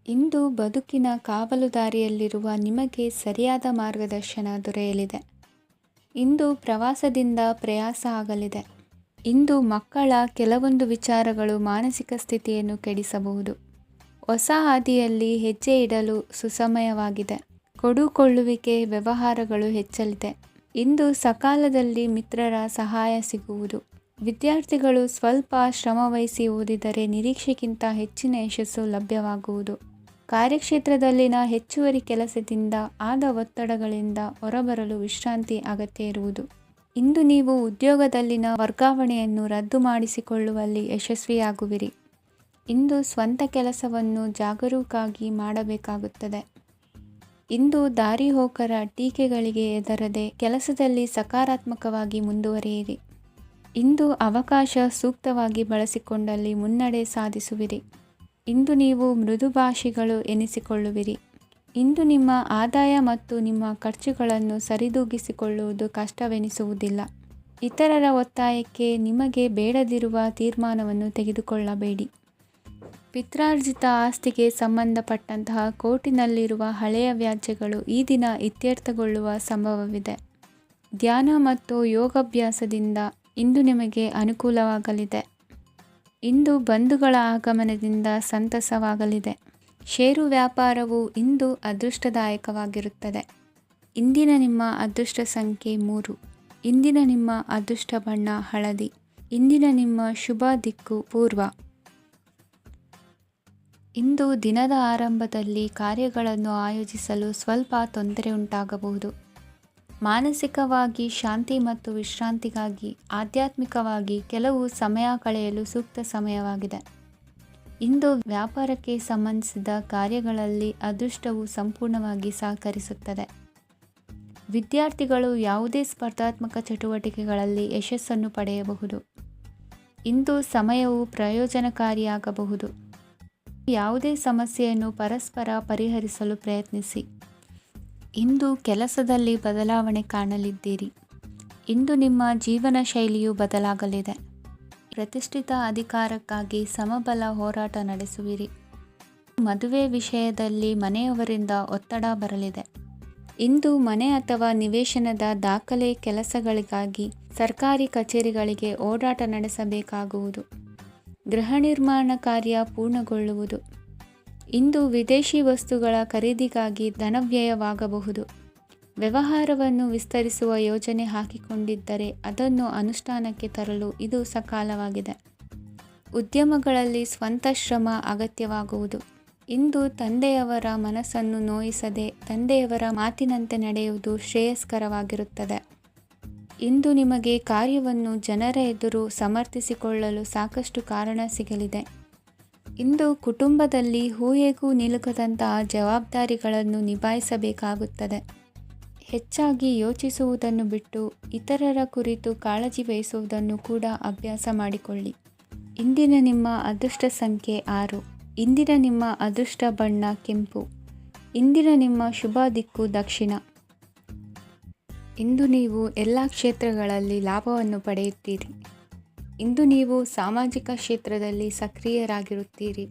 ಇಂದು ಬದುಕಿನ ಕಾವಲುದಾರಿಯಲ್ಲಿರುವ ನಿಮಗೆ ಸರಿಯಾದ ಮಾರ್ಗದರ್ಶನ ದೊರೆಯಲಿದೆ. ಇಂದು ಪ್ರವಾಸದಿಂದ ಪ್ರಯಾಸ ಆಗಲಿದೆ. ಇಂದು ಮಕ್ಕಳ ಕೆಲವೊಂದು ವಿಚಾರಗಳು ಮಾನಸಿಕ ಸ್ಥಿತಿಯನ್ನು ಕೆಡಿಸಬಹುದು. ಹೊಸ ಹಾದಿಯಲ್ಲಿ ಹೆಜ್ಜೆ ಇಡಲು ಸುಸಮಯವಾಗಿದೆ. ಕೊಡುಕೊಳ್ಳುವಿಕೆ ವ್ಯವಹಾರಗಳು ಹೆಚ್ಚಲಿದೆ. ಇಂದು ಸಕಾಲದಲ್ಲಿ ಮಿತ್ರರ ಸಹಾಯ ಸಿಗುವುದು. ವಿದ್ಯಾರ್ಥಿಗಳು ಸ್ವಲ್ಪ ಶ್ರಮವಹಿಸಿ ಓದಿದರೆ ನಿರೀಕ್ಷೆಗಿಂತ ಹೆಚ್ಚಿನ ಯಶಸ್ಸು ಲಭ್ಯವಾಗುವುದು. ಕಾರ್ಯಕ್ಷೇತ್ರದಲ್ಲಿನ ಹೆಚ್ಚುವರಿ ಕೆಲಸದಿಂದ ಆದ ಒತ್ತಡಗಳಿಂದ ಹೊರಬರಲು ವಿಶ್ರಾಂತಿ ಅಗತ್ಯ ಇರುವುದು. ಇಂದು ನೀವು ಉದ್ಯೋಗದಲ್ಲಿನ ವರ್ಗಾವಣೆಯನ್ನು ರದ್ದು ಮಾಡಿಸಿಕೊಳ್ಳುವಲ್ಲಿ ಯಶಸ್ವಿಯಾಗುವಿರಿ. ಇಂದು ಸ್ವಂತ ಕೆಲಸವನ್ನು ಜಾಗರೂಕರಾಗಿ ಮಾಡಬೇಕಾಗುತ್ತದೆ. ಇಂದು ದಾರಿಹೋಕರ ಟೀಕೆಗಳಿಗೆ ಹೆದರದೆ ಕೆಲಸದಲ್ಲಿ ಸಕಾರಾತ್ಮಕವಾಗಿ ಮುಂದುವರಿಯಿರಿ. ಇಂದು ಅವಕಾಶ ಸೂಕ್ತವಾಗಿ ಬಳಸಿಕೊಂಡಲ್ಲಿ ಮುನ್ನಡೆ ಸಾಧಿಸುವಿರಿ. ಇಂದು ನೀವು ಮೃದುಭಾಷಿಗಳು ಎನಿಸಿಕೊಳ್ಳುವಿರಿ. ಇಂದು ನಿಮ್ಮ ಆದಾಯ ಮತ್ತು ನಿಮ್ಮ ಖರ್ಚುಗಳನ್ನು ಸರಿದೂಗಿಸಿಕೊಳ್ಳುವುದು ಕಷ್ಟವೆನಿಸುವುದಿಲ್ಲ. ಇತರರ ಒತ್ತಾಯಕ್ಕೆ ನಿಮಗೆ ಬೇಡದಿರುವ ತೀರ್ಮಾನವನ್ನು ತೆಗೆದುಕೊಳ್ಳಬೇಡಿ. ಪಿತ್ರಾರ್ಜಿತ ಆಸ್ತಿಗೆ ಸಂಬಂಧಪಟ್ಟಂತಹ ಕೋರ್ಟಿನಲ್ಲಿರುವ ಹಳೆಯ ವ್ಯಾಜ್ಯಗಳು ಈ ದಿನ ಇತ್ಯರ್ಥಗೊಳ್ಳುವ ಸಂಭವವಿದೆ. ಧ್ಯಾನ ಮತ್ತು ಯೋಗಾಭ್ಯಾಸದಿಂದ ಇಂದು ನಿಮಗೆ ಅನುಕೂಲವಾಗಲಿದೆ. ಇಂದು ಬಂಧುಗಳ ಆಗಮನದಿಂದ ಸಂತಸವಾಗಲಿದೆ. ಷೇರು ವ್ಯಾಪಾರವು ಇಂದು ಅದೃಷ್ಟದಾಯಕವಾಗಿರುತ್ತದೆ. ಇಂದಿನ ನಿಮ್ಮ ಅದೃಷ್ಟ ಸಂಖ್ಯೆ 3. ಇಂದಿನ ನಿಮ್ಮ ಅದೃಷ್ಟ ಬಣ್ಣ ಹಳದಿ. ಇಂದಿನ ನಿಮ್ಮ ಶುಭ ದಿಕ್ಕು ಪೂರ್ವ. ಇಂದು ದಿನದ ಆರಂಭದಲ್ಲಿ ಕಾರ್ಯಗಳನ್ನು ಆಯೋಜಿಸಲು ಸ್ವಲ್ಪ ತೊಂದರೆ ಉಂಟಾಗಬಹುದು. ಮಾನಸಿಕವಾಗಿ ಶಾಂತಿ ಮತ್ತು ವಿಶ್ರಾಂತಿಗಾಗಿ ಆಧ್ಯಾತ್ಮಿಕವಾಗಿ ಕೆಲವು ಸಮಯ ಕಳೆಯಲು ಸೂಕ್ತ ಸಮಯವಾಗಿದೆ. ಇಂದು ವ್ಯಾಪಾರಕ್ಕೆ ಸಂಬಂಧಿಸಿದ ಕಾರ್ಯಗಳಲ್ಲಿ ಅದೃಷ್ಟವು ಸಂಪೂರ್ಣವಾಗಿ ಸಹಕರಿಸುತ್ತದೆ. ವಿದ್ಯಾರ್ಥಿಗಳು ಯಾವುದೇ ಸ್ಪರ್ಧಾತ್ಮಕ ಚಟುವಟಿಕೆಗಳಲ್ಲಿ ಯಶಸ್ಸನ್ನು ಪಡೆಯಬಹುದು. ಇಂದು ಸಮಯವು ಪ್ರಯೋಜನಕಾರಿಯಾಗಬಹುದು. ಯಾವುದೇ ಸಮಸ್ಯೆಯನ್ನು ಪರಸ್ಪರ ಪರಿಹರಿಸಲು ಪ್ರಯತ್ನಿಸಿ. ಇಂದು ಕೆಲಸದಲ್ಲಿ ಬದಲಾವಣೆ ಕಾಣಲಿದ್ದೀರಿ. ಇಂದು ನಿಮ್ಮ ಜೀವನ ಶೈಲಿಯು ಬದಲಾಗಲಿದೆ. ಪ್ರತಿಷ್ಠಿತ ಅಧಿಕಾರಕ್ಕಾಗಿ ಸಮಬಲ ಹೋರಾಟ ನಡೆಸುವಿರಿ. ಮದುವೆ ವಿಷಯದಲ್ಲಿ ಮನೆಯವರಿಂದ ಒತ್ತಡ ಬರಲಿದೆ. ಇಂದು ಮನೆ ಅಥವಾ ನಿವೇಶನದ ದಾಖಲೆ ಕೆಲಸಗಳಿಗಾಗಿ ಸರ್ಕಾರಿ ಕಚೇರಿಗಳಿಗೆ ಓಡಾಟ ನಡೆಸಬೇಕಾಗುವುದು. ಗೃಹ ನಿರ್ಮಾಣ ಕಾರ್ಯ ಪೂರ್ಣಗೊಳ್ಳುವುದು. ಇಂದು ವಿದೇಶಿ ವಸ್ತುಗಳ ಖರೀದಿಗಾಗಿ ಧನವ್ಯಯವಾಗಬಹುದು. ವ್ಯವಹಾರವನ್ನು ವಿಸ್ತರಿಸುವ ಯೋಜನೆ ಹಾಕಿಕೊಂಡಿದ್ದರೆ ಅದನ್ನು ಅನುಷ್ಠಾನಕ್ಕೆ ತರಲು ಇದು ಸಕಾಲವಾಗಿದೆ. ಉದ್ಯಮಗಳಲ್ಲಿ ಸ್ವಂತ ಶ್ರಮ ಅಗತ್ಯವಾಗುವುದು. ಇಂದು ತಂದೆಯವರ ಮನಸ್ಸನ್ನು ನೋಯಿಸದೆ ತಂದೆಯವರ ಮಾತಿನಂತೆ ನಡೆಯುವುದು ಶ್ರೇಯಸ್ಕರವಾಗಿರುತ್ತದೆ. ಇಂದು ನಿಮಗೆ ಕಾರ್ಯವನ್ನು ಜನರ ಎದುರು ಸಮರ್ಥಿಸಿಕೊಳ್ಳಲು ಸಾಕಷ್ಟು ಕಾರಣ ಸಿಗಲಿದೆ. ಇಂದು ಕುಟುಂಬದಲ್ಲಿ ಊಹೆಗೂ ನಿಲುಕದಂತಹ ಜವಾಬ್ದಾರಿಗಳನ್ನು ನಿಭಾಯಿಸಬೇಕಾಗುತ್ತದೆ. ಹೆಚ್ಚಾಗಿ ಯೋಚಿಸುವುದನ್ನು ಬಿಟ್ಟು ಇತರರ ಕುರಿತು ಕಾಳಜಿ ವಹಿಸುವುದನ್ನು ಕೂಡ ಅಭ್ಯಾಸ ಮಾಡಿಕೊಳ್ಳಿ. ಇಂದಿನ ನಿಮ್ಮ ಅದೃಷ್ಟ ಸಂಖ್ಯೆ 6. ಇಂದಿನ ನಿಮ್ಮ ಅದೃಷ್ಟ ಬಣ್ಣ ಕೆಂಪು. ಇಂದಿನ ನಿಮ್ಮ ಶುಭ ದಿಕ್ಕು ದಕ್ಷಿಣ. ಇಂದು ನೀವು ಎಲ್ಲ ಕ್ಷೇತ್ರಗಳಲ್ಲಿ ಲಾಭವನ್ನು ಪಡೆಯುತ್ತೀರಿ. ಇಂದು ನೀವು ಸಾಮಾಜಿಕ ಕ್ಷೇತ್ರದಲ್ಲಿ ಸಕ್ರಿಯರಾಗಿರುತ್ತೀರಿ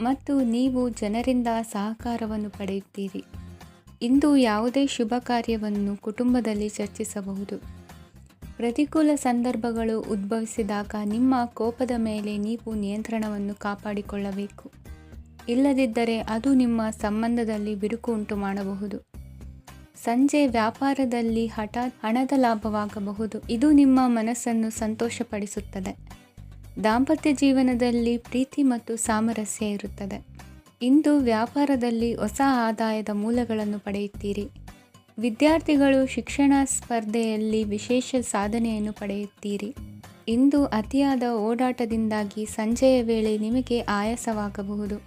ಮತ್ತು ನೀವು ಜನರಿಂದ ಸಹಕಾರವನ್ನು ಪಡೆಯುತ್ತೀರಿ. ಇಂದು ಯಾವುದೇ ಶುಭ ಕಾರ್ಯವನ್ನು ಕುಟುಂಬದಲ್ಲಿ ಚರ್ಚಿಸಬಹುದು. ಪ್ರತಿಕೂಲ ಸಂದರ್ಭಗಳು ಉದ್ಭವಿಸಿದಾಗ ನಿಮ್ಮ ಕೋಪದ ಮೇಲೆ ನೀವು ನಿಯಂತ್ರಣವನ್ನು ಕಾಪಾಡಿಕೊಳ್ಳಬೇಕು. ಇಲ್ಲದಿದ್ದರೆ ಅದು ನಿಮ್ಮ ಸಂಬಂಧದಲ್ಲಿ ಬಿರುಕು ಉಂಟು ಮಾಡಬಹುದು. ಸಂಜೆ ವ್ಯಾಪಾರದಲ್ಲಿ ಹಠಾತ್ ಹಣದ ಲಾಭವಾಗಬಹುದು. ಇದು ನಿಮ್ಮ ಮನಸ್ಸನ್ನು ಸಂತೋಷಪಡಿಸುತ್ತದೆ. ದಾಂಪತ್ಯ ಜೀವನದಲ್ಲಿ ಪ್ರೀತಿ ಮತ್ತು ಸಾಮರಸ್ಯ ಇರುತ್ತದೆ. ಇಂದು ವ್ಯಾಪಾರದಲ್ಲಿ ಹೊಸ ಆದಾಯದ ಮೂಲಗಳನ್ನು ಪಡೆಯುತ್ತೀರಿ. ವಿದ್ಯಾರ್ಥಿಗಳು ಶಿಕ್ಷಣ ಸ್ಪರ್ಧೆಯಲ್ಲಿ ವಿಶೇಷ ಸಾಧನೆಯನ್ನು ಪಡೆಯುತ್ತೀರಿ. ಇಂದು ಅತಿಯಾದ ಓಡಾಟದಿಂದಾಗಿ ಸಂಜೆಯ ವೇಳೆ ನಿಮಗೆ ಆಯಾಸವಾಗಬಹುದು.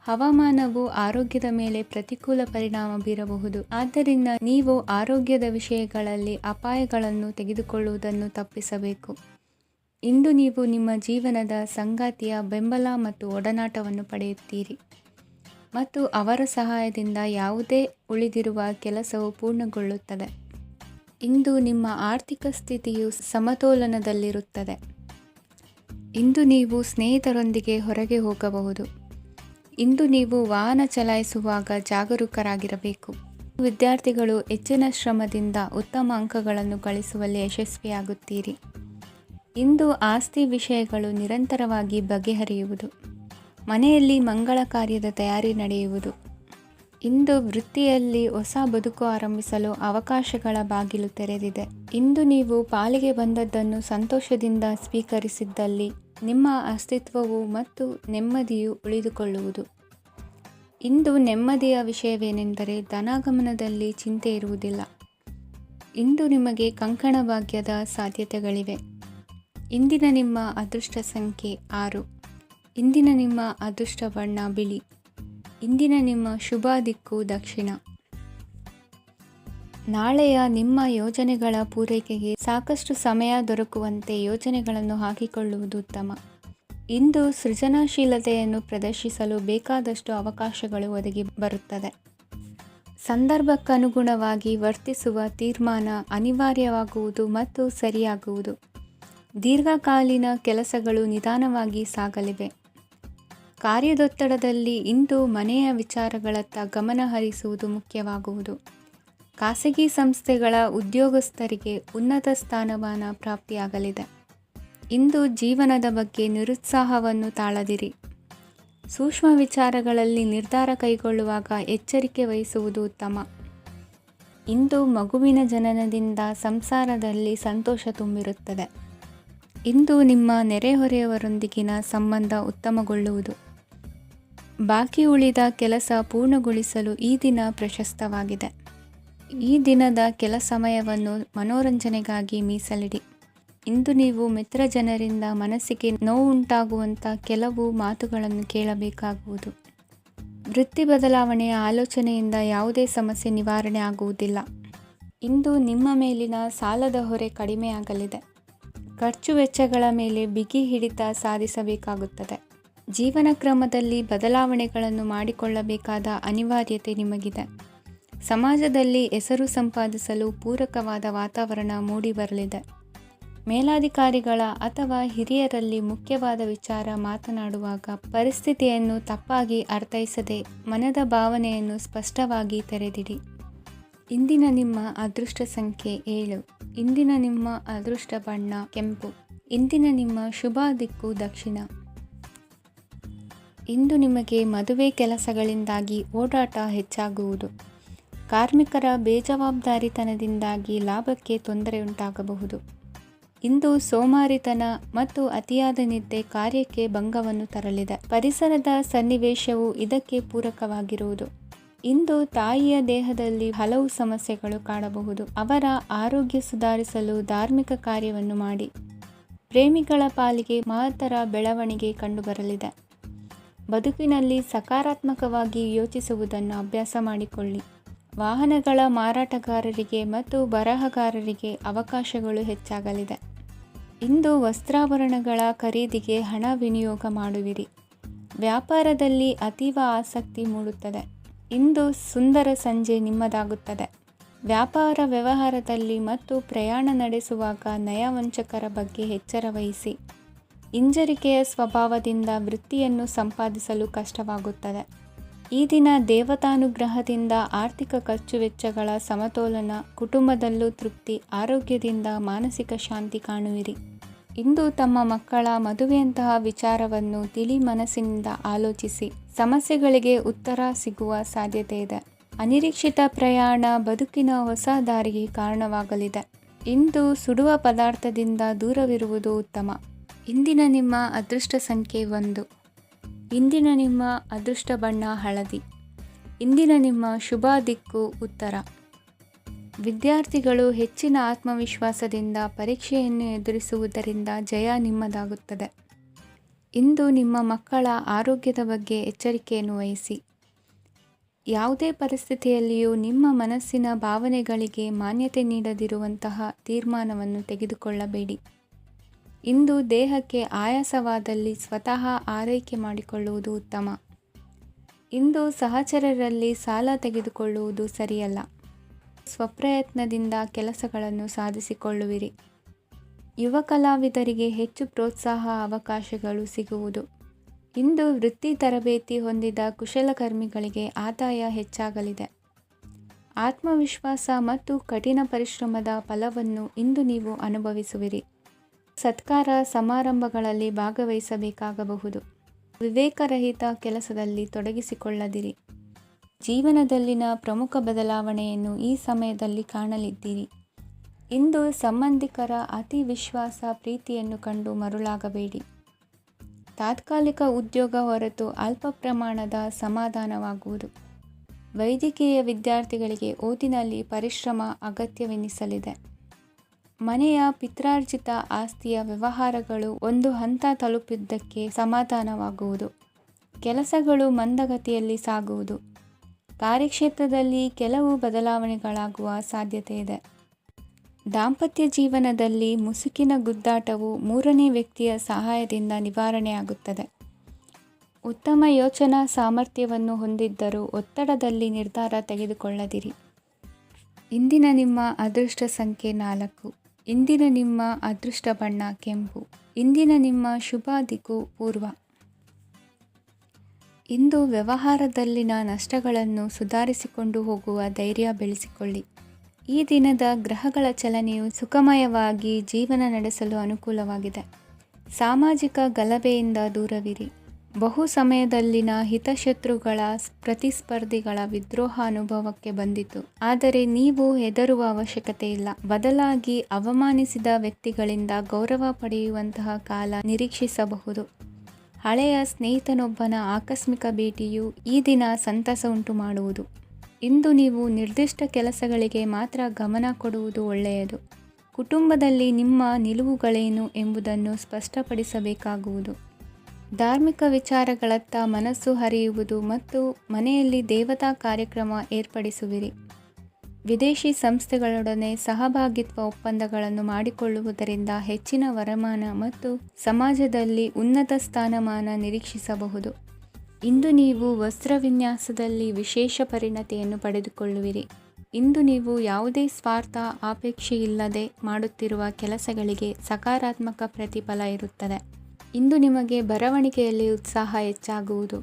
ಹವಾಮಾನವು ಆರೋಗ್ಯದ ಮೇಲೆ ಪ್ರತಿಕೂಲ ಪರಿಣಾಮ ಬೀರಬಹುದು. ಆದ್ದರಿಂದ ನೀವು ಆರೋಗ್ಯದ ವಿಷಯಗಳಲ್ಲಿ ಅಪಾಯಗಳನ್ನು ತೆಗೆದುಕೊಳ್ಳುವುದನ್ನು ತಪ್ಪಿಸಬೇಕು. ಇಂದು ನೀವು ನಿಮ್ಮ ಜೀವನದ ಸಂಗಾತಿಯ ಬೆಂಬಲ ಮತ್ತು ಒಡನಾಟವನ್ನು ಪಡೆಯುತ್ತೀರಿ ಮತ್ತು ಅವರ ಸಹಾಯದಿಂದ ಯಾವುದೇ ಉಳಿದಿರುವ ಕೆಲಸವು ಪೂರ್ಣಗೊಳ್ಳುತ್ತದೆ. ಇಂದು ನಿಮ್ಮ ಆರ್ಥಿಕ ಸ್ಥಿತಿಯು ಸಮತೋಲನದಲ್ಲಿರುತ್ತದೆ. ಇಂದು ನೀವು ಸ್ನೇಹಿತರೊಂದಿಗೆ ಹೊರಗೆ ಹೋಗಬಹುದು. ಇಂದು ನೀವು ವಾಹನ ಚಲಾಯಿಸುವಾಗ ಜಾಗರೂಕರಾಗಿರಬೇಕು. ವಿದ್ಯಾರ್ಥಿಗಳು ಹೆಚ್ಚಿನ ಶ್ರಮದಿಂದ ಉತ್ತಮ ಅಂಕಗಳನ್ನು ಗಳಿಸುವಲ್ಲಿ ಯಶಸ್ವಿಯಾಗುತ್ತೀರಿ. ಇಂದು ಆಸ್ತಿ ವಿಷಯಗಳು ನಿರಂತರವಾಗಿ ಬಗೆಹರಿಯುವುದು. ಮನೆಯಲ್ಲಿ ಮಂಗಳ ಕಾರ್ಯದ ತಯಾರಿ ನಡೆಯುವುದು. ಇಂದು ವೃತ್ತಿಯಲ್ಲಿ ಹೊಸ ಬದುಕು ಆರಂಭಿಸಲು ಅವಕಾಶಗಳ ಬಾಗಿಲು ತೆರೆದಿದೆ. ಇಂದು ನೀವು ಪಾಲಿಗೆ ಬಂದದ್ದನ್ನು ಸಂತೋಷದಿಂದ ಸ್ವೀಕರಿಸಿದ್ದಲ್ಲಿ ನಿಮ್ಮ ಅಸ್ತಿತ್ವವು ಮತ್ತು ನೆಮ್ಮದಿಯು ಉಳಿದುಕೊಳ್ಳುವುದು. ಇಂದು ನೆಮ್ಮದಿಯ ವಿಷಯವೇನೆಂದರೆ ಧನಾಗಮನದಲ್ಲಿ ಚಿಂತೆ ಇರುವುದಿಲ್ಲ. ಇಂದು ನಿಮಗೆ ಕಂಕಣ ಭಾಗ್ಯದ ಸಾಧ್ಯತೆಗಳಿವೆ. ಇಂದಿನ ನಿಮ್ಮ ಅದೃಷ್ಟ ಸಂಖ್ಯೆ 6. ಇಂದಿನ ನಿಮ್ಮ ಅದೃಷ್ಟ ಬಣ್ಣ ಬಿಳಿ. ಇಂದಿನ ನಿಮ್ಮ ಶುಭ ದಿಕ್ಕು ದಕ್ಷಿಣ. ನಾಳೆಯ ನಿಮ್ಮ ಯೋಜನೆಗಳ ಪೂರೈಕೆಗೆ ಸಾಕಷ್ಟು ಸಮಯ ದೊರಕುವಂತೆ ಯೋಜನೆಗಳನ್ನು ಹಾಕಿಕೊಳ್ಳುವುದು ಉತ್ತಮ. ಇಂದು ಸೃಜನಶೀಲತೆಯನ್ನು ಪ್ರದರ್ಶಿಸಲು ಬೇಕಾದಷ್ಟು ಅವಕಾಶಗಳು ಒದಗಿ ಬರುತ್ತದೆ. ಸಂದರ್ಭಕ್ಕನುಗುಣವಾಗಿ ವರ್ತಿಸುವ ತೀರ್ಮಾನ ಅನಿವಾರ್ಯವಾಗುವುದು ಮತ್ತು ಸರಿಯಾಗುವುದು. ದೀರ್ಘಕಾಲೀನ ಕೆಲಸಗಳು ನಿಧಾನವಾಗಿ ಸಾಗಲಿವೆ. ಕಾರ್ಯದೊತ್ತಡದಲ್ಲಿ ಇಂದು ಮನೆಯ ವಿಚಾರಗಳತ್ತ ಗಮನ ಹರಿಸುವುದು ಮುಖ್ಯವಾಗುವುದು. ಖಾಸಗಿ ಸಂಸ್ಥೆಗಳ ಉದ್ಯೋಗಸ್ಥರಿಗೆ ಉನ್ನತ ಸ್ಥಾನಮಾನ ಪ್ರಾಪ್ತಿಯಾಗಲಿದೆ. ಇಂದು ಜೀವನದ ಬಗ್ಗೆ ನಿರುತ್ಸಾಹವನ್ನು ತಾಳದಿರಿ. ಸೂಕ್ಷ್ಮ ವಿಚಾರಗಳಲ್ಲಿ ನಿರ್ಧಾರ ಕೈಗೊಳ್ಳುವಾಗ ಎಚ್ಚರಿಕೆ ವಹಿಸುವುದು ಉತ್ತಮ. ಇಂದು ಮಗುವಿನ ಜನನದಿಂದ ಸಂಸಾರದಲ್ಲಿ ಸಂತೋಷ ತುಂಬಿರುತ್ತದೆ. ಇಂದು ನಿಮ್ಮ ನೆರೆಹೊರೆಯವರೊಂದಿಗಿನ ಸಂಬಂಧ ಉತ್ತಮಗೊಳ್ಳುವುದು. ಬಾಕಿ ಉಳಿದ ಕೆಲಸ ಪೂರ್ಣಗೊಳಿಸಲು ಈ ದಿನ ಪ್ರಶಸ್ತವಾಗಿದೆ. ಈ ದಿನದ ಕೆಲ ಸಮಯವನ್ನು ಮನೋರಂಜನೆಗಾಗಿ ಮೀಸಲಿಡಿ. ಇಂದು ನೀವು ಮಿತ್ರ ಜನರಿಂದ ಮನಸ್ಸಿಗೆ ನೋವುಂಟಾಗುವಂಥ ಕೆಲವು ಮಾತುಗಳನ್ನು ಕೇಳಬೇಕಾಗುವುದು. ವೃತ್ತಿ ಬದಲಾವಣೆಯ ಆಲೋಚನೆಯಿಂದ ಯಾವುದೇ ಸಮಸ್ಯೆ ನಿವಾರಣೆ ಆಗುವುದಿಲ್ಲ. ಇಂದು ನಿಮ್ಮ ಮೇಲಿನ ಸಾಲದ ಹೊರೆ ಕಡಿಮೆಯಾಗಲಿದೆ. ಖರ್ಚು ವೆಚ್ಚಗಳ ಮೇಲೆ ಬಿಗಿ ಹಿಡಿತ ಸಾಧಿಸಬೇಕಾಗುತ್ತದೆ. ಜೀವನ ಕ್ರಮದಲ್ಲಿ ಬದಲಾವಣೆಗಳನ್ನು ಮಾಡಿಕೊಳ್ಳಬೇಕಾದ ಅನಿವಾರ್ಯತೆ ನಿಮಗಿದೆ. ಸಮಾಜದಲ್ಲಿ ಹೆಸರು ಸಂಪಾದಿಸಲು ಪೂರಕವಾದ ವಾತಾವರಣ ಮೂಡಿಬರಲಿದೆ. ಮೇಲಾಧಿಕಾರಿಗಳ ಅಥವಾ ಹಿರಿಯರಲ್ಲಿ ಮುಖ್ಯವಾದ ವಿಚಾರ ಮಾತನಾಡುವಾಗ ಪರಿಸ್ಥಿತಿಯನ್ನು ತಪ್ಪಾಗಿ ಅರ್ಥೈಸದೆ ಮನದ ಭಾವನೆಯನ್ನು ಸ್ಪಷ್ಟವಾಗಿ ತೆರೆದಿಡಿ. ಇಂದಿನ ನಿಮ್ಮ ಅದೃಷ್ಟ ಸಂಖ್ಯೆ 7. ಇಂದಿನ ನಿಮ್ಮ ಅದೃಷ್ಟ ಬಣ್ಣ ಕೆಂಪು. ಇಂದಿನ ನಿಮ್ಮ ಶುಭ ದಿಕ್ಕು ದಕ್ಷಿಣ. ಇಂದು ನಿಮಗೆ ಮದುವೆ ಕೆಲಸಗಳಿಂದಾಗಿ ಓಡಾಟ ಹೆಚ್ಚಾಗುವುದು. ಕಾರ್ಮಿಕರ ಬೇಜವಾಬ್ದಾರಿತನದಿಂದಾಗಿ ಲಾಭಕ್ಕೆ ತೊಂದರೆಯುಂಟಾಗಬಹುದು. ಇಂದು ಸೋಮಾರಿತನ ಮತ್ತು ಅತಿಯಾದ ನಿದ್ದೆ ಕಾರ್ಯಕ್ಕೆ ಭಂಗವನ್ನು ತರಲಿದೆ. ಪರಿಸರದ ಸನ್ನಿವೇಶವು ಇದಕ್ಕೆ ಪೂರಕವಾಗಿರುವುದು. ಇಂದು ತಾಯಿಯ ದೇಹದಲ್ಲಿ ಹಲವು ಸಮಸ್ಯೆಗಳು ಕಾಣಬಹುದು. ಅವರ ಆರೋಗ್ಯ ಸುಧಾರಿಸಲು ಧಾರ್ಮಿಕ ಕಾರ್ಯವನ್ನು ಮಾಡಿ. ಪ್ರೇಮಿಗಳ ಪಾಲಿಗೆ ಮಹತ್ತರ ಬೆಳವಣಿಗೆ ಕಂಡುಬರಲಿದೆ. ಬದುಕಿನಲ್ಲಿ ಸಕಾರಾತ್ಮಕವಾಗಿ ಯೋಚಿಸುವುದನ್ನು ಅಭ್ಯಾಸ ಮಾಡಿಕೊಳ್ಳಿ. ವಾಹನಗಳ ಮಾರಾಟಗಾರರಿಗೆ ಮತ್ತು ಬರಹಗಾರರಿಗೆ ಅವಕಾಶಗಳು ಹೆಚ್ಚಾಗಲಿದೆ. ಇಂದು ವಸ್ತ್ರಾಭರಣಗಳ ಖರೀದಿಗೆ ಹಣ ವಿನಿಯೋಗ ಮಾಡುವಿರಿ. ವ್ಯಾಪಾರದಲ್ಲಿ ಅತೀವ ಆಸಕ್ತಿ ಮೂಡುತ್ತದೆ. ಇಂದು ಸುಂದರ ಸಂಜೆ ನಿಮ್ಮದಾಗುತ್ತದೆ. ವ್ಯಾಪಾರ ವ್ಯವಹಾರದಲ್ಲಿ ಮತ್ತು ಪ್ರಯಾಣ ನಡೆಸುವಾಗ ನಯವಂಚಕರ ಬಗ್ಗೆ ಎಚ್ಚರ ವಹಿಸಿ. ಹಿಂಜರಿಕೆಯ ಸ್ವಭಾವದಿಂದ ವೃತ್ತಿಯನ್ನು ಸಂಪಾದಿಸಲು ಕಷ್ಟವಾಗುತ್ತದೆ. ಈ ದಿನ ದೇವತಾನುಗ್ರಹದಿಂದ ಆರ್ಥಿಕ ಖರ್ಚು ವೆಚ್ಚಗಳ ಸಮತೋಲನ, ಕುಟುಂಬದಲ್ಲೂ ತೃಪ್ತಿ, ಆರೋಗ್ಯದಿಂದ ಮಾನಸಿಕ ಶಾಂತಿ ಕಾಣುವಿರಿ. ಇಂದು ತಮ್ಮ ಮಕ್ಕಳ ಮದುವೆಯಂತಹ ವಿಚಾರವನ್ನು ತಿಳಿ ಮನಸ್ಸಿನಿಂದ ಆಲೋಚಿಸಿ ಸಮಸ್ಯೆಗಳಿಗೆ ಉತ್ತರ ಸಿಗುವ ಸಾಧ್ಯತೆ ಇದೆ. ಅನಿರೀಕ್ಷಿತ ಪ್ರಯಾಣ ಬದುಕಿನ ಹೊಸ ದಾರಿಗೆ ಕಾರಣವಾಗಲಿದೆ. ಇಂದು ಸುಡುವ ಪದಾರ್ಥದಿಂದ ದೂರವಿರುವುದು ಉತ್ತಮ. ಇಂದಿನ ನಿಮ್ಮ ಅದೃಷ್ಟ ಸಂಖ್ಯೆ 1. ಇಂದಿನ ನಿಮ್ಮ ಅದೃಷ್ಟ ಬಣ್ಣ ಹಳದಿ. ಇಂದಿನ ನಿಮ್ಮ ಶುಭ ದಿಕ್ಕು ಉತ್ತರ. ವಿದ್ಯಾರ್ಥಿಗಳು ಹೆಚ್ಚಿನ ಆತ್ಮವಿಶ್ವಾಸದಿಂದ ಪರೀಕ್ಷೆಯನ್ನು ಎದುರಿಸುವುದರಿಂದ ಜಯ ನಿಮ್ಮದಾಗುತ್ತದೆ. ಇಂದು ನಿಮ್ಮ ಮಕ್ಕಳ ಆರೋಗ್ಯದ ಬಗ್ಗೆ ಎಚ್ಚರಿಕೆಯನ್ನು ವಹಿಸಿ. ಯಾವುದೇ ಪರಿಸ್ಥಿತಿಯಲ್ಲಿಯೂ ನಿಮ್ಮ ಮನಸ್ಸಿನ ಭಾವನೆಗಳಿಗೆ ಮಾನ್ಯತೆ ನೀಡದಿರುವಂತಹ ತೀರ್ಮಾನವನ್ನು ತೆಗೆದುಕೊಳ್ಳಬೇಡಿ. ಇಂದು ದೇಹಕ್ಕೆ ಆಯಾಸವಾದಲ್ಲಿ ಸ್ವತಃ ಆರೈಕೆ ಮಾಡಿಕೊಳ್ಳುವುದು ಉತ್ತಮ. ಇಂದು ಸಹಚರರಲ್ಲಿ ಸಾಲ ತೆಗೆದುಕೊಳ್ಳುವುದು ಸರಿಯಲ್ಲ. ಸ್ವಪ್ರಯತ್ನದಿಂದ ಕೆಲಸಗಳನ್ನು ಸಾಧಿಸಿಕೊಳ್ಳುವಿರಿ. ಯುವ ಕಲಾವಿದರಿಗೆ ಹೆಚ್ಚು ಪ್ರೋತ್ಸಾಹ ಅವಕಾಶಗಳು ಸಿಗುವುದು. ಇಂದು ವೃತ್ತಿ ತರಬೇತಿ ಹೊಂದಿದ ಕುಶಲಕರ್ಮಿಗಳಿಗೆ ಆದಾಯ ಹೆಚ್ಚಾಗಲಿದೆ. ಆತ್ಮವಿಶ್ವಾಸ ಮತ್ತು ಕಠಿಣ ಪರಿಶ್ರಮದ ಫಲವನ್ನು ಇಂದು ನೀವು ಅನುಭವಿಸುವಿರಿ. ಸತ್ಕಾರ ಸಮಾರಂಭಗಳಲ್ಲಿ ಭಾಗವಹಿಸಬೇಕಾಗಬಹುದು. ವಿವೇಕರಹಿತ ಕೆಲಸದಲ್ಲಿ ತೊಡಗಿಸಿಕೊಳ್ಳದಿರಿ. ಜೀವನದಲ್ಲಿನ ಪ್ರಮುಖ ಬದಲಾವಣೆಯನ್ನು ಈ ಸಮಯದಲ್ಲಿ ಕಾಣಲಿದ್ದೀರಿ. ಇಂದು ಸಂಬಂಧಿಕರ ಅತಿ ವಿಶ್ವಾಸ ಪ್ರೀತಿಯನ್ನು ಕಂಡು ಮರುಳಾಗಬೇಡಿ. ತಾತ್ಕಾಲಿಕ ಉದ್ಯೋಗ ಹೊರತು ಅಲ್ಪ ಪ್ರಮಾಣದ ಸಮಾಧಾನವಾಗುವುದು. ವೈದ್ಯಕೀಯ ವಿದ್ಯಾರ್ಥಿಗಳಿಗೆ ಓದಿನಲ್ಲಿ ಪರಿಶ್ರಮ ಅಗತ್ಯವೆನಿಸಲಿದೆ. ಮನೆಯ ಪಿತ್ರಾರ್ಜಿತ ಆಸ್ತಿಯ ವ್ಯವಹಾರಗಳು ಒಂದು ಹಂತ ತಲುಪಿದ್ದಕ್ಕೆ ಸಮಾಧಾನವಾಗುವುದು. ಕೆಲಸಗಳು ಮಂದಗತಿಯಲ್ಲಿ ಸಾಗುವುದು. ಕಾರ್ಯಕ್ಷೇತ್ರದಲ್ಲಿ ಕೆಲವು ಬದಲಾವಣೆಗಳಾಗುವ ಸಾಧ್ಯತೆ ಇದೆ. ದಾಂಪತ್ಯ ಜೀವನದಲ್ಲಿ ಮುಸುಕಿನ ಗುದ್ದಾಟವು ಮೂರನೇ ವ್ಯಕ್ತಿಯ ಸಹಾಯದಿಂದ ನಿವಾರಣೆಯಾಗುತ್ತದೆ. ಉತ್ತಮ ಯೋಚನಾ ಸಾಮರ್ಥ್ಯವನ್ನು ಹೊಂದಿದ್ದರೂ ಒತ್ತಡದಲ್ಲಿ ನಿರ್ಧಾರ ತೆಗೆದುಕೊಳ್ಳದಿರಿ. ಇಂದಿನ ನಿಮ್ಮ ಅದೃಷ್ಟ ಸಂಖ್ಯೆ 4. ಇಂದಿನ ನಿಮ್ಮ ಅದೃಷ್ಟ ಬಣ್ಣ ಕೆಂಪು. ಇಂದಿನ ನಿಮ್ಮ ಶುಭ ದಿಕ್ಕು ಪೂರ್ವ. ಇಂದು ವ್ಯವಹಾರದಲ್ಲಿನ ನಷ್ಟಗಳನ್ನು ಸುಧಾರಿಸಿಕೊಂಡು ಹೋಗುವ ಧೈರ್ಯ ಬೆಳೆಸಿಕೊಳ್ಳಿ. ಈ ದಿನದ ಗ್ರಹಗಳ ಚಲನೆಯು ಸುಖಮಯವಾಗಿ ಜೀವನ ನಡೆಸಲು ಅನುಕೂಲವಾಗಿದೆ. ಸಾಮಾಜಿಕ ಗಲಭೆಯಿಂದ ದೂರವಿರಿ. ಬಹು ಸಮಯದಲ್ಲಿನ ಹಿತಶತ್ರುಗಳ ಪ್ರತಿಸ್ಪರ್ಧಿಗಳ ವಿದ್ರೋಹ ಅನುಭವಕ್ಕೆ ಬಂದಿತು. ಆದರೆ ನೀವು ಹೆದರುವ ಅವಶ್ಯಕತೆ ಇಲ್ಲ. ಬದಲಾಗಿ ಅವಮಾನಿಸಿದ ವ್ಯಕ್ತಿಗಳಿಂದ ಗೌರವ ಪಡೆಯುವಂತಹ ಕಾಲ ನಿರೀಕ್ಷಿಸಬಹುದು. ಹಳೆಯ ಸ್ನೇಹಿತನೊಬ್ಬನ ಆಕಸ್ಮಿಕ ಭೇಟಿಯು ಈ ದಿನ ಸಂತಸ ಉಂಟು ಮಾಡುವುದು. ಇಂದು ನೀವು ನಿರ್ದಿಷ್ಟ ಕೆಲಸಗಳಿಗೆ ಮಾತ್ರ ಗಮನ ಕೊಡುವುದು ಒಳ್ಳೆಯದು. ಕುಟುಂಬದಲ್ಲಿ ನಿಮ್ಮ ನಿಲುವುಗಳೇನು ಎಂಬುದನ್ನು ಸ್ಪಷ್ಟಪಡಿಸಬೇಕಾಗುವುದು. ಧಾರ್ಮಿಕ ವಿಚಾರಗಳತ್ತ ಮನಸ್ಸು ಹರಿಯುವುದು ಮತ್ತು ಮನೆಯಲ್ಲಿ ದೇವತಾ ಕಾರ್ಯಕ್ರಮ ಏರ್ಪಡಿಸುವಿರಿ. ವಿದೇಶಿ ಸಂಸ್ಥೆಗಳೊಡನೆ ಸಹಭಾಗಿತ್ವ ಒಪ್ಪಂದಗಳನ್ನು ಮಾಡಿಕೊಳ್ಳುವುದರಿಂದ ಹೆಚ್ಚಿನ ವರಮಾನ ಮತ್ತು ಸಮಾಜದಲ್ಲಿ ಉನ್ನತ ಸ್ಥಾನಮಾನ ನಿರೀಕ್ಷಿಸಬಹುದು. ಇಂದು ನೀವು ವಸ್ತ್ರವಿನ್ಯಾಸದಲ್ಲಿ ವಿಶೇಷ ಪರಿಣತಿಯನ್ನು ಪಡೆದುಕೊಳ್ಳುವಿರಿ. ಇಂದು ನೀವು ಯಾವುದೇ ಸ್ವಾರ್ಥ ಅಪೇಕ್ಷೆಯಿಲ್ಲದೆ ಮಾಡುತ್ತಿರುವ ಕೆಲಸಗಳಿಗೆ ಸಕಾರಾತ್ಮಕ ಪ್ರತಿಫಲ ಇರುತ್ತದೆ. ಇಂದು ನಿಮಗೆ ಬರವಣಿಗೆಯಲ್ಲಿ ಉತ್ಸಾಹ ಹೆಚ್ಚಾಗುವುದು.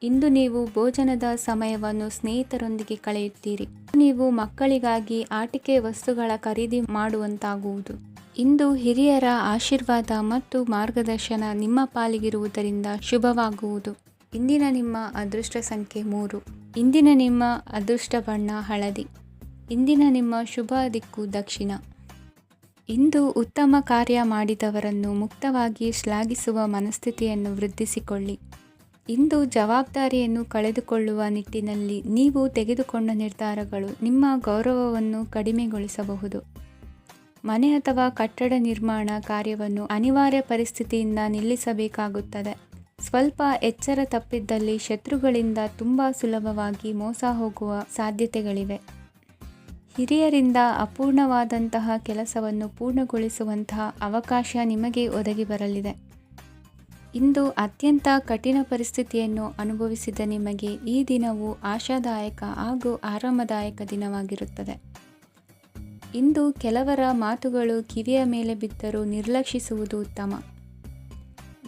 ಇಂದು ನೀವು ಭೋಜನದ ಸಮಯವನ್ನು ಸ್ನೇಹಿತರೊಂದಿಗೆ ಕಳೆಯುತ್ತೀರಿ. ನೀವು ಮಕ್ಕಳಿಗಾಗಿ ಆಟಿಕೆ ವಸ್ತುಗಳ ಖರೀದಿ ಮಾಡುವಂತಾಗುವುದು. ಇಂದು ಹಿರಿಯರ ಆಶೀರ್ವಾದ ಮತ್ತು ಮಾರ್ಗದರ್ಶನ ನಿಮ್ಮ ಪಾಲಿಗಿರುವುದರಿಂದ ಶುಭವಾಗುವುದು. ಇಂದಿನ ನಿಮ್ಮ ಅದೃಷ್ಟ ಸಂಖ್ಯೆ 3. ಇಂದಿನ ನಿಮ್ಮ ಅದೃಷ್ಟ ಬಣ್ಣ ಹಳದಿ. ಇಂದಿನ ನಿಮ್ಮ ಶುಭ ದಿಕ್ಕು ದಕ್ಷಿಣ. ಇಂದು ಉತ್ತಮ ಕಾರ್ಯ ಮಾಡಿದವರನ್ನು ಮುಕ್ತವಾಗಿ ಶ್ಲಾಘಿಸುವ ಮನಸ್ಥಿತಿಯನ್ನು ವೃದ್ಧಿಸಿಕೊಳ್ಳಿ. ಇಂದು ಜವಾಬ್ದಾರಿಯನ್ನು ಕಳೆದುಕೊಳ್ಳುವ ನಿಟ್ಟಿನಲ್ಲಿ ನೀವು ತೆಗೆದುಕೊಂಡ ನಿರ್ಧಾರಗಳು ನಿಮ್ಮ ಗೌರವವನ್ನು ಕಡಿಮೆಗೊಳಿಸಬಹುದು. ಮನೆ ಅಥವಾ ಕಟ್ಟಡ ನಿರ್ಮಾಣ ಕಾರ್ಯವನ್ನು ಅನಿವಾರ್ಯ ಪರಿಸ್ಥಿತಿಯಿಂದ ನಿಲ್ಲಿಸಬೇಕಾಗುತ್ತದೆ. ಸ್ವಲ್ಪ ಎಚ್ಚರ ತಪ್ಪಿದ್ದಲ್ಲಿ ಶತ್ರುಗಳಿಂದ ತುಂಬ ಸುಲಭವಾಗಿ ಮೋಸ ಹೋಗುವ ಸಾಧ್ಯತೆಗಳಿವೆ. ಹಿರಿಯರಿಂದ ಅಪೂರ್ಣವಾದಂತಹ ಕೆಲಸವನ್ನು ಪೂರ್ಣಗೊಳಿಸುವಂತಹ ಅವಕಾಶ ನಿಮಗೆ ಒದಗಿ ಬರಲಿದೆ. ಇಂದು ಅತ್ಯಂತ ಕಠಿಣ ಪರಿಸ್ಥಿತಿಯನ್ನು ಅನುಭವಿಸಿದ ನಿಮಗೆ ಈ ದಿನವು ಆಶಾದಾಯಕ ಹಾಗೂ ಆರಾಮದಾಯಕ ದಿನವಾಗಿರುತ್ತದೆ. ಇಂದು ಕೆಲವರ ಮಾತುಗಳು ಕಿವಿಯ ಮೇಲೆ ಬಿದ್ದರೂ ನಿರ್ಲಕ್ಷಿಸುವುದು ಉತ್ತಮ.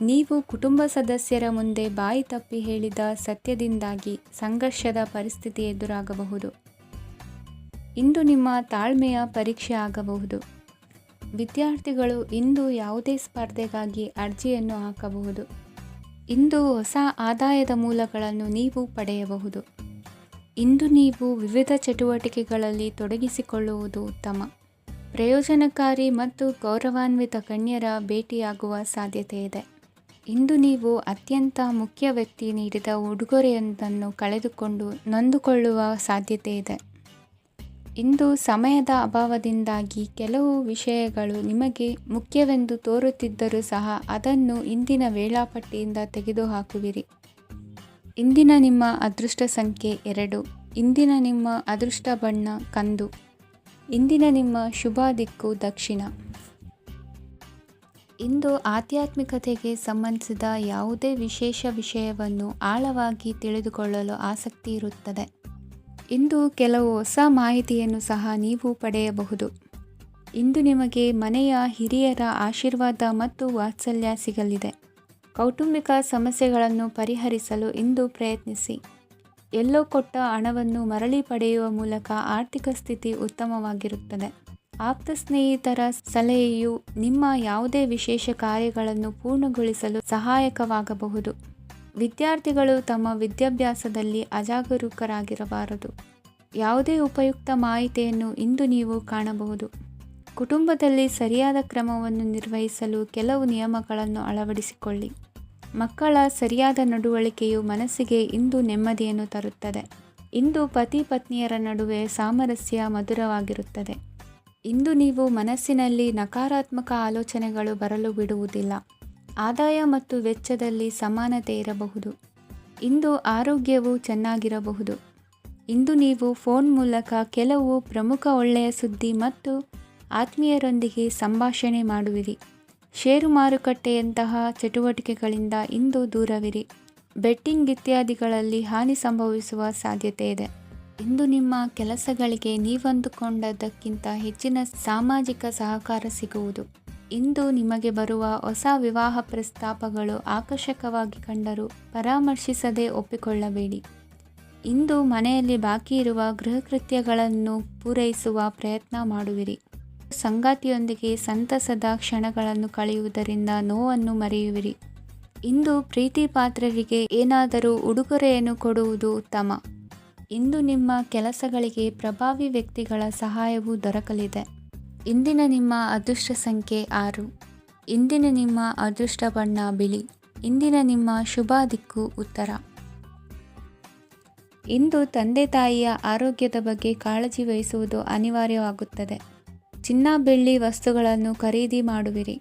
ನೀವು ಕುಟುಂಬ ಸದಸ್ಯರ ಮುಂದೆ ಬಾಯಿ ತಪ್ಪಿ ಹೇಳಿದ ಸತ್ಯದಿಂದಾಗಿ ಸಂಘರ್ಷದ ಪರಿಸ್ಥಿತಿ ಎದುರಾಗಬಹುದು. ಇಂದು ನಿಮ್ಮ ತಾಳ್ಮೆಯ ಪರೀಕ್ಷೆ ಆಗಬಹುದು. ವಿದ್ಯಾರ್ಥಿಗಳು ಇಂದು ಯಾವುದೇ ಸ್ಪರ್ಧೆಗಾಗಿ ಅರ್ಜಿಯನ್ನು ಹಾಕಬಹುದು. ಇಂದು ಹೊಸ ಆದಾಯದ ಮೂಲಗಳನ್ನು ನೀವು ಪಡೆಯಬಹುದು. ಇಂದು ನೀವು ವಿವಿಧ ಚಟುವಟಿಕೆಗಳಲ್ಲಿ ತೊಡಗಿಸಿಕೊಳ್ಳುವುದು ಉತ್ತಮ. ಪ್ರಯೋಜನಕಾರಿ ಮತ್ತು ಗೌರವಾನ್ವಿತ ಗಣ್ಯರ ಭೇಟಿಯಾಗುವ ಸಾಧ್ಯತೆ ಇದೆ. ಇಂದು ನೀವು ಅತ್ಯಂತ ಮುಖ್ಯ ವ್ಯಕ್ತಿ ನೀಡಿದ ಉಡುಗೊರೆಯೊಂದನ್ನು ಕಳೆದುಕೊಂಡು ನೊಂದುಕೊಳ್ಳುವ ಸಾಧ್ಯತೆ ಇದೆ. ಇಂದು ಸಮಯದ ಅಭಾವದಿಂದಾಗಿ ಕೆಲವು ವಿಷಯಗಳು ನಿಮಗೆ ಮುಖ್ಯವೆಂದು ತೋರುತ್ತಿದ್ದರೂ ಸಹ ಅದನ್ನು ಇಂದಿನ ವೇಳಾಪಟ್ಟಿಯಿಂದ ತೆಗೆದುಹಾಕುವಿರಿ. ಇಂದಿನ ನಿಮ್ಮ ಅದೃಷ್ಟ ಸಂಖ್ಯೆ 2. ಇಂದಿನ ನಿಮ್ಮ ಅದೃಷ್ಟ ಬಣ್ಣ ಕಂದು. ಇಂದಿನ ನಿಮ್ಮ ಶುಭ ದಿಕ್ಕು ದಕ್ಷಿಣ. ಇಂದು ಆಧ್ಯಾತ್ಮಿಕತೆಗೆ ಸಂಬಂಧಿಸಿದ ಯಾವುದೇ ವಿಶೇಷ ವಿಷಯವನ್ನು ಆಳವಾಗಿ ತಿಳಿದುಕೊಳ್ಳಲು ಆಸಕ್ತಿ ಇರುತ್ತದೆ. ಇಂದು ಕೆಲವು ಹೊಸ ಮಾಹಿತಿಯನ್ನು ಸಹ ನೀವು ಪಡೆಯಬಹುದು. ಇಂದು ನಿಮಗೆ ಮನೆಯ ಹಿರಿಯರ ಆಶೀರ್ವಾದ ಮತ್ತು ವಾತ್ಸಲ್ಯ ಸಿಗಲಿದೆ. ಕೌಟುಂಬಿಕ ಸಮಸ್ಯೆಗಳನ್ನು ಪರಿಹರಿಸಲು ಇಂದು ಪ್ರಯತ್ನಿಸಿ. ಎಲ್ಲೋ ಕೊಟ್ಟ ಹಣವನ್ನು ಮರಳಿ ಪಡೆಯುವ ಮೂಲಕ ಆರ್ಥಿಕ ಸ್ಥಿತಿ ಉತ್ತಮವಾಗಿರುತ್ತದೆ. ಆಪ್ತ ಸ್ನೇಹಿತರ ಸಲಹೆಯು ನಿಮ್ಮ ಯಾವುದೇ ವಿಶೇಷ ಕಾರ್ಯಗಳನ್ನು ಪೂರ್ಣಗೊಳಿಸಲು ಸಹಾಯಕವಾಗಬಹುದು. ವಿದ್ಯಾರ್ಥಿಗಳು ತಮ್ಮ ವಿದ್ಯಾಭ್ಯಾಸದಲ್ಲಿ ಅಜಾಗರೂಕರಾಗಿರಬಾರದು. ಯಾವುದೇ ಉಪಯುಕ್ತ ಮಾಹಿತಿಯನ್ನು ಇಂದು ನೀವು ಕಾಣಬಹುದು. ಕುಟುಂಬದಲ್ಲಿ ಸರಿಯಾದ ಕ್ರಮವನ್ನು ನಿರ್ವಹಿಸಲು ಕೆಲವು ನಿಯಮಗಳನ್ನು ಅಳವಡಿಸಿಕೊಳ್ಳಿ. ಮಕ್ಕಳ ಸರಿಯಾದ ನಡವಳಿಕೆಯು ಮನಸ್ಸಿಗೆ ಇಂದು ನೆಮ್ಮದಿಯನ್ನು ತರುತ್ತದೆ. ಇಂದು ಪತಿ ಪತ್ನಿಯರ ನಡುವೆ ಸಾಮರಸ್ಯ ಮಧುರವಾಗಿರುತ್ತದೆ. ಇಂದು ನೀವು ಮನಸ್ಸಿನಲ್ಲಿ ನಕಾರಾತ್ಮಕ ಆಲೋಚನೆಗಳು ಬರಲು ಬಿಡುವುದಿಲ್ಲ. ಆದಾಯ ಮತ್ತು ವೆಚ್ಚದಲ್ಲಿ ಸಮಾನತೆ ಇರಬಹುದು. ಇಂದು ಆರೋಗ್ಯವು ಚೆನ್ನಾಗಿರಬಹುದು. ಇಂದು ನೀವು ಫೋನ್ ಮೂಲಕ ಕೆಲವು ಪ್ರಮುಖ ಒಳ್ಳೆಯ ಸುದ್ದಿ ಮತ್ತು ಆತ್ಮೀಯರೊಂದಿಗೆ ಸಂಭಾಷಣೆ ಮಾಡುವಿರಿ. ಷೇರು ಮಾರುಕಟ್ಟೆಯಂತಹ ಚಟುವಟಿಕೆಗಳಿಂದ ಇಂದು ದೂರವಿರಿ. ಬೆಟ್ಟಿಂಗ್ ಇತ್ಯಾದಿಗಳಲ್ಲಿ ಹಾನಿ ಸಂಭವಿಸುವ ಸಾಧ್ಯತೆ ಇದೆ. ಇಂದು ನಿಮ್ಮ ಕೆಲಸಗಳಿಗೆ ನೀವಂದುಕೊಂಡದ್ದಕ್ಕಿಂತ ಹೆಚ್ಚಿನ ಸಾಮಾಜಿಕ ಸಹಕಾರ ಸಿಗುವುದು. ಇಂದು ನಿಮಗೆ ಬರುವ ಹೊಸ ವಿವಾಹ ಪ್ರಸ್ತಾಪಗಳು ಆಕರ್ಷಕವಾಗಿ ಕಂಡರೂ ಪರಾಮರ್ಶಿಸದೆ ಒಪ್ಪಿಕೊಳ್ಳಬೇಡಿ. ಇಂದು ಮನೆಯಲ್ಲಿ ಬಾಕಿ ಇರುವ ಗೃಹಕೃತ್ಯಗಳನ್ನು ಪೂರೈಸುವ ಪ್ರಯತ್ನ ಮಾಡುವಿರಿ. ಸಂಗಾತಿಯೊಂದಿಗೆ ಸಂತಸದ ಕ್ಷಣಗಳನ್ನು ಕಳೆಯುವುದರಿಂದ ನೋವನ್ನು ಮರೆಯುವಿರಿ. ಇಂದು ಪ್ರೀತಿ ಪಾತ್ರರಿಗೆ ಏನಾದರೂ ಉಡುಗೊರೆಯನ್ನು ಕೊಡುವುದು ಉತ್ತಮ. ಇಂದು ನಿಮ್ಮ ಕೆಲಸಗಳಿಗೆ ಪ್ರಭಾವಿ ವ್ಯಕ್ತಿಗಳ ಸಹಾಯವು ದೊರಕಲಿದೆ. ಇಂದಿನ ನಿಮ್ಮ ಅದೃಷ್ಟ ಸಂಖ್ಯೆ 6. ಇಂದಿನ ನಿಮ್ಮ ಅದೃಷ್ಟ ಬಣ್ಣ ಬಿಳಿ. ಇಂದಿನ ನಿಮ್ಮ ಶುಭ ದಿಕ್ಕು ಉತ್ತರ. ಇಂದು ತಂದೆ ತಾಯಿಯ ಆರೋಗ್ಯದ ಬಗ್ಗೆ ಕಾಳಜಿ ವಹಿಸುವುದು ಅನಿವಾರ್ಯವಾಗುತ್ತದೆ. ಚಿನ್ನ ಬೆಳ್ಳಿ ವಸ್ತುಗಳನ್ನು ಖರೀದಿ ಮಾಡುವಿರಿ.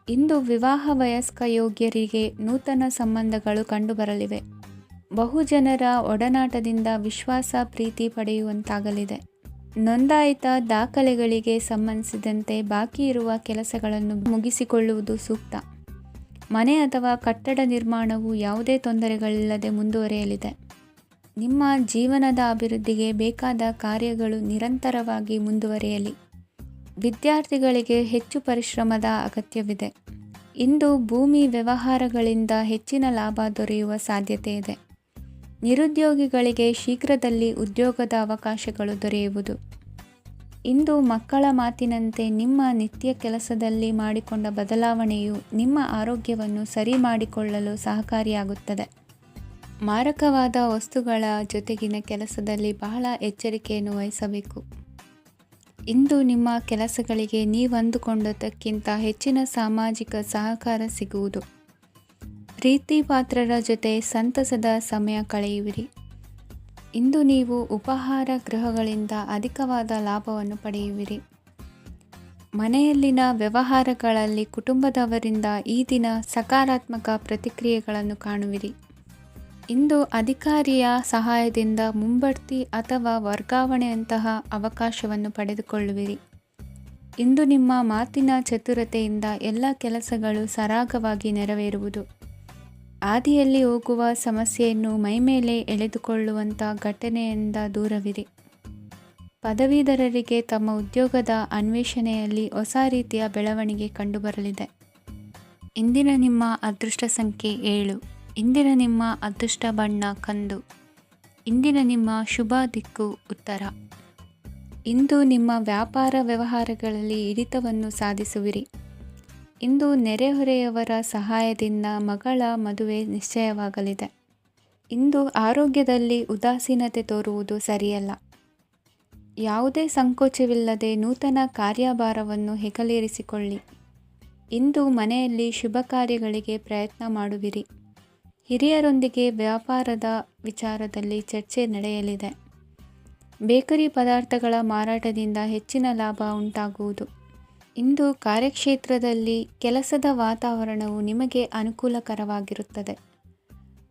ಇಂದು ವಿವಾಹ ವಯಸ್ಕ ಯೋಗ್ಯರಿಗೆ ನೂತನ ಸಂಬಂಧಗಳು ಕಂಡುಬರಲಿವೆ. ಬಹುಜನರ ಒಡನಾಟದಿಂದ ವಿಶ್ವಾಸ ಪ್ರೀತಿ ಪಡೆಯುವಂತಾಗಲಿದೆ. ನೋಂದಾಯಿತ ದಾಖಲೆಗಳಿಗೆ ಸಂಬಂಧಿಸಿದಂತೆ ಬಾಕಿ ಇರುವ ಕೆಲಸಗಳನ್ನು ಮುಗಿಸಿಕೊಳ್ಳುವುದು ಸೂಕ್ತ. ಮನೆ ಅಥವಾ ಕಟ್ಟಡ ನಿರ್ಮಾಣವು ಯಾವುದೇ ತೊಂದರೆಗಳಿಲ್ಲದೆ ಮುಂದುವರಿಯಲಿದೆ. ನಿಮ್ಮ ಜೀವನದ ಅಭಿವೃದ್ಧಿಗೆ ಬೇಕಾದ ಕಾರ್ಯಗಳು ನಿರಂತರವಾಗಿ ಮುಂದುವರಿಯಲಿ. ವಿದ್ಯಾರ್ಥಿಗಳಿಗೆ ಹೆಚ್ಚು ಪರಿಶ್ರಮದ ಅಗತ್ಯವಿದೆ. ಇಂದು ಭೂಮಿ ವ್ಯವಹಾರಗಳಿಂದ ಹೆಚ್ಚಿನ ಲಾಭ ದೊರೆಯುವ ಸಾಧ್ಯತೆ ಇದೆ. ನಿರುದ್ಯೋಗಿಗಳಿಗೆ ಶೀಘ್ರದಲ್ಲಿ ಉದ್ಯೋಗದ ಅವಕಾಶಗಳು ದೊರೆಯುವುದು. ಇಂದು ಮಕ್ಕಳ ಮಾತಿನಂತೆ ನಿಮ್ಮ ನಿತ್ಯ ಕೆಲಸದಲ್ಲಿ ಮಾಡಿಕೊಂಡ ಬದಲಾವಣೆಯು ನಿಮ್ಮ ಆರೋಗ್ಯವನ್ನು ಸರಿ ಮಾಡಿಕೊಳ್ಳಲು ಸಹಕಾರಿಯಾಗುತ್ತದೆ. ಮಾರಕವಾದ ವಸ್ತುಗಳ ಜೊತೆಗಿನ ಕೆಲಸದಲ್ಲಿ ಬಹಳ ಎಚ್ಚರಿಕೆಯನ್ನು ವಹಿಸಬೇಕು. ಇಂದು ನಿಮ್ಮ ಕೆಲಸಗಳಿಗೆ ನೀವಂದುಕೊಂಡದ್ದಕ್ಕಿಂತ ಹೆಚ್ಚಿನ ಸಾಮಾಜಿಕ ಸಹಕಾರ ಸಿಗುವುದು. ಪ್ರೀತಿ ಪಾತ್ರರ ಜೊತೆ ಸಂತಸದ ಸಮಯ ಕಳೆಯುವಿರಿ. ಇಂದು ನೀವು ಉಪಹಾರ ಗೃಹಗಳಿಂದ ಅಧಿಕವಾದ ಲಾಭವನ್ನು ಪಡೆಯುವಿರಿ. ಮನೆಯಲ್ಲಿನ ವ್ಯವಹಾರಗಳಲ್ಲಿ ಕುಟುಂಬದವರಿಂದ ಈ ದಿನ ಸಕಾರಾತ್ಮಕ ಪ್ರತಿಕ್ರಿಯೆಗಳನ್ನು ಕಾಣುವಿರಿ. ಇಂದು ಅಧಿಕಾರಿಯ ಸಹಾಯದಿಂದ ಮುಂಬಡ್ತಿ ಅಥವಾ ವರ್ಗಾವಣೆಯಂತಹ ಅವಕಾಶವನ್ನು ಪಡೆದುಕೊಳ್ಳುವಿರಿ. ಇಂದು ನಿಮ್ಮ ಮಾತಿನ ಚತುರತೆಯಿಂದ ಎಲ್ಲ ಕೆಲಸಗಳು ಸರಾಗವಾಗಿ ನೆರವೇರುವುದು. ಹಾದಿಯಲ್ಲಿ ಹೋಗುವ ಸಮಸ್ಯೆಯನ್ನು ಮೈಮೇಲೆ ಎಳೆದುಕೊಳ್ಳುವಂಥ ಘಟನೆಯಿಂದ ದೂರವಿರಿ. ಪದವೀಧರರಿಗೆ ತಮ್ಮ ಉದ್ಯೋಗದ ಅನ್ವೇಷಣೆಯಲ್ಲಿ ಹೊಸ ರೀತಿಯ ಬೆಳವಣಿಗೆ ಕಂಡುಬರಲಿದೆ. ಇಂದಿನ ನಿಮ್ಮ ಅದೃಷ್ಟ ಸಂಖ್ಯೆ 7. ಇಂದಿನ ನಿಮ್ಮ ಅದೃಷ್ಟ ಬಣ್ಣ ಕಂದು. ಇಂದಿನ ನಿಮ್ಮ ಶುಭ ದಿಕ್ಕು ಉತ್ತರ. ಇಂದು ನಿಮ್ಮ ವ್ಯಾಪಾರ ವ್ಯವಹಾರಗಳಲ್ಲಿ ಹಿಡಿತವನ್ನು ಸಾಧಿಸುವಿರಿ. ಇಂದು ನೆರೆಹೊರೆಯವರ ಸಹಾಯದಿಂದ ಮಗಳ ಮದುವೆ ನಿಶ್ಚಯವಾಗಲಿದೆ. ಇಂದು ಆರೋಗ್ಯದಲ್ಲಿ ಉದಾಸೀನತೆ ತೋರುವುದು ಸರಿಯಲ್ಲ. ಯಾವುದೇ ಸಂಕೋಚವಿಲ್ಲದೆ ನೂತನ ಕಾರ್ಯಭಾರವನ್ನು ಹೆಗಲೇರಿಸಿಕೊಳ್ಳಿ. ಇಂದು ಮನೆಯಲ್ಲಿ ಶುಭ ಕಾರ್ಯಗಳಿಗೆ ಪ್ರಯತ್ನ ಮಾಡುವಿರಿ. ಹಿರಿಯರೊಂದಿಗೆ ವ್ಯಾಪಾರದ ವಿಚಾರದಲ್ಲಿ ಚರ್ಚೆ ನಡೆಯಲಿದೆ. ಬೇಕರಿ ಪದಾರ್ಥಗಳ ಮಾರಾಟದಿಂದ ಹೆಚ್ಚಿನ ಲಾಭ ಉಂಟಾಗುವುದು. ಇಂದು ಕಾರ್ಯಕ್ಷೇತ್ರದಲ್ಲಿ ಕೆಲಸದ ವಾತಾವರಣವು ನಿಮಗೆ ಅನುಕೂಲಕರವಾಗಿರುತ್ತದೆ.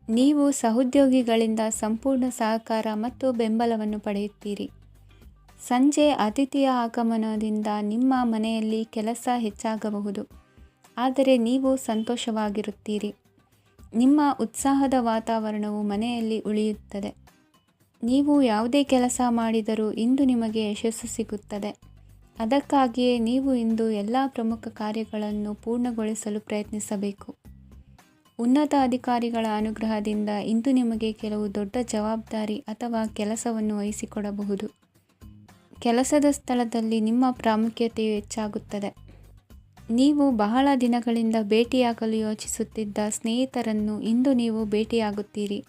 ನೀವು ಸಹೋದ್ಯೋಗಿಗಳಿಂದ ಸಂಪೂರ್ಣ ಸಹಕಾರ ಮತ್ತು ಬೆಂಬಲವನ್ನು ಪಡೆಯುತ್ತೀರಿ. ಸಂಜೆ ಅತಿಥಿಯ ಆಗಮನದಿಂದ ನಿಮ್ಮ ಮನೆಯಲ್ಲಿ ಕೆಲಸ ಹೆಚ್ಚಾಗಬಹುದು, ಆದರೆ ನೀವು ಸಂತೋಷವಾಗಿರುತ್ತೀರಿ. ನಿಮ್ಮ ಉತ್ಸಾಹದ ವಾತಾವರಣವು ಮನೆಯಲ್ಲಿ ಉಳಿಯುತ್ತದೆ. ನೀವು ಯಾವುದೇ ಕೆಲಸ ಮಾಡಿದರೂ ಇಂದು ನಿಮಗೆ ಯಶಸ್ಸು ಸಿಗುತ್ತದೆ. ಅದಕ್ಕಾಗಿಯೇ ನೀವು ಇಂದು ಎಲ್ಲ ಪ್ರಮುಖ ಕಾರ್ಯಗಳನ್ನು ಪೂರ್ಣಗೊಳಿಸಲು ಪ್ರಯತ್ನಿಸಬೇಕು. ಉನ್ನತ ಅಧಿಕಾರಿಗಳ ಅನುಗ್ರಹದಿಂದ ಇಂದು ನಿಮಗೆ ಕೆಲವು ದೊಡ್ಡ ಜವಾಬ್ದಾರಿ ಅಥವಾ ಕೆಲಸವನ್ನು ವಹಿಸಿಕೊಡಬಹುದು. ಕೆಲಸದ ಸ್ಥಳದಲ್ಲಿ ನಿಮ್ಮ ಪ್ರಾಮುಖ್ಯತೆಯು ಹೆಚ್ಚಾಗುತ್ತದೆ. ನೀವು ಬಹಳ ದಿನಗಳಿಂದ ಭೇಟಿಯಾಗಲು ಯೋಚಿಸುತ್ತಿದ್ದ ಸ್ನೇಹಿತರನ್ನು ಇಂದು ನೀವು ಭೇಟಿಯಾಗುತ್ತೀರಿ.